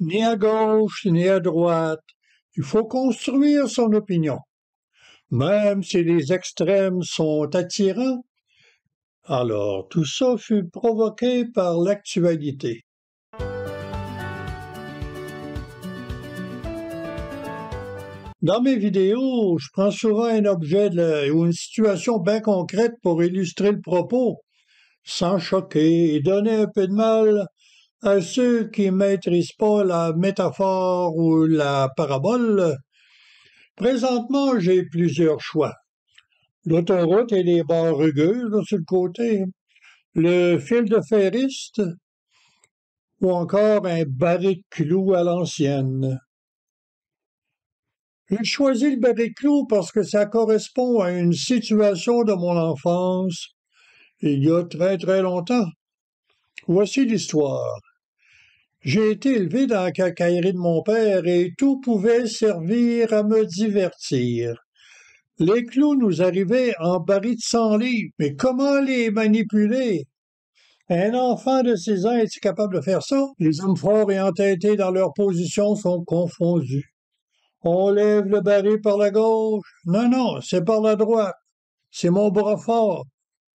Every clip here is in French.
Ni à gauche, ni à droite. Il faut construire son opinion. Même si les extrêmes sont attirants, alors tout ça fut provoqué par l'actualité. Dans mes vidéos, je prends souvent un objet ou une situation bien concrète pour illustrer le propos, sans choquer et donner un peu de mal à ceux qui ne maîtrisent pas la métaphore ou la parabole. Présentement, j'ai plusieurs choix. L'autoroute et les bords rugueux là, sur le côté, le fil de ferriste ou encore un baril de clous à l'ancienne. J'ai choisi le baril de clous parce que ça correspond à une situation de mon enfance, il y a très très longtemps. Voici l'histoire. J'ai été élevé dans la quincaillerie de mon père et tout pouvait servir à me divertir. Les clous nous arrivaient en barils de 100 livres, mais comment les manipuler? Un enfant de 6 ans est-il capable de faire ça? Les hommes forts et entêtés dans leur position sont confondus. On lève le baril par la gauche. Non, non, c'est par la droite. C'est mon bras fort.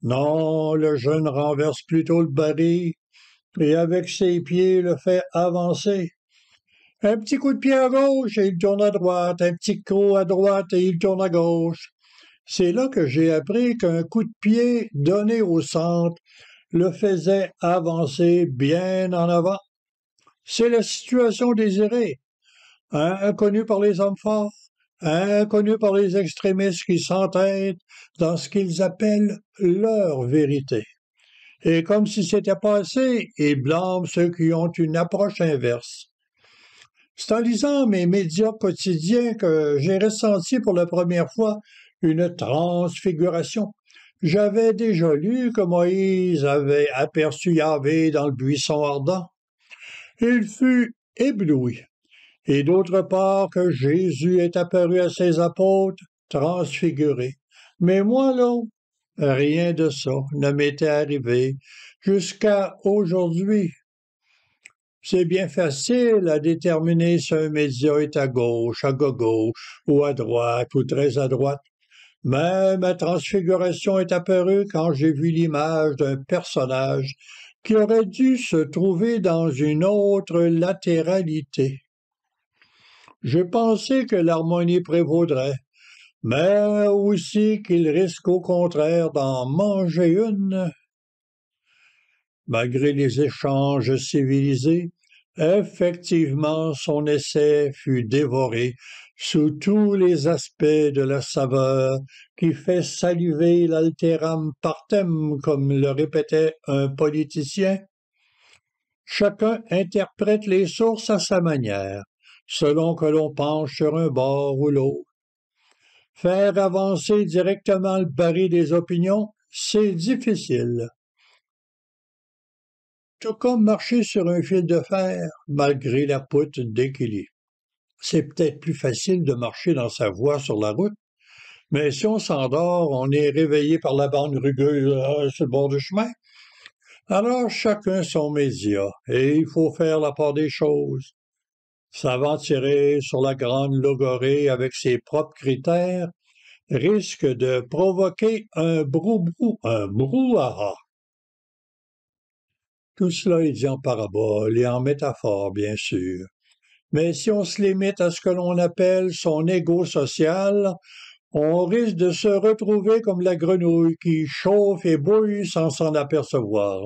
Non, le jeune renverse plutôt le baril et avec ses pieds le fait avancer. Un petit coup de pied à gauche et il tourne à droite, un petit coup à droite et il tourne à gauche. C'est là que j'ai appris qu'un coup de pied donné au centre le faisait avancer bien en avant. C'est la situation désirée. Inconnue par les hommes forts, inconnue par les extrémistes qui s'entêtent dans ce qu'ils appellent leur vérité. Et comme si c'était pas assez, ils blâment ceux qui ont une approche inverse. C'est en lisant mes médias quotidiens que j'ai ressenti pour la première fois une transfiguration. J'avais déjà lu que Moïse avait aperçu Yahvé dans le buisson ardent. Il fut ébloui. Et d'autre part que Jésus est apparu à ses apôtres transfiguré. Mais moi, là, rien de ça ne m'était arrivé jusqu'à aujourd'hui. C'est bien facile à déterminer si un média est à gauche, à gogo, ou à droite, ou très à droite. Mais ma transfiguration est apparue quand j'ai vu l'image d'un personnage qui aurait dû se trouver dans une autre latéralité. J'ai pensé que l'harmonie prévaudrait, mais aussi qu'il risque au contraire d'en manger une. Malgré les échanges civilisés, effectivement son essai fut dévoré sous tous les aspects de la saveur qui fait saliver l'alteram partem, comme le répétait un politicien. Chacun interprète les sources à sa manière, selon que l'on penche sur un bord ou l'autre. Faire avancer directement le baril des opinions, c'est difficile. Tout comme marcher sur un fil de fer, malgré la poutre d'équilibre. C'est peut-être plus facile de marcher dans sa voie sur la route, mais si on s'endort, on est réveillé par la bande rugueuse sur le bord du chemin. Alors chacun son média, et il faut faire la part des choses. S'aventurer sur la grande logorée avec ses propres critères risque de provoquer un brou-brou, un brouhaha. Tout cela est dit en parabole et en métaphore, bien sûr. Mais si on se limite à ce que l'on appelle son égo social, on risque de se retrouver comme la grenouille qui chauffe et bouille sans s'en apercevoir.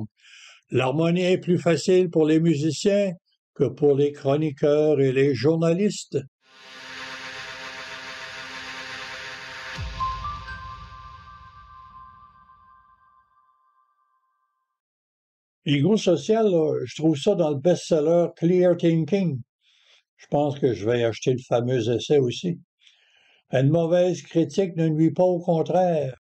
L'harmonie est plus facile pour les musiciens que pour les chroniqueurs et les journalistes. L'ego social, là, je trouve ça dans le best-seller Clear Thinking. Je pense que je vais acheter le fameux essai aussi. Une mauvaise critique ne nuit pas, au contraire.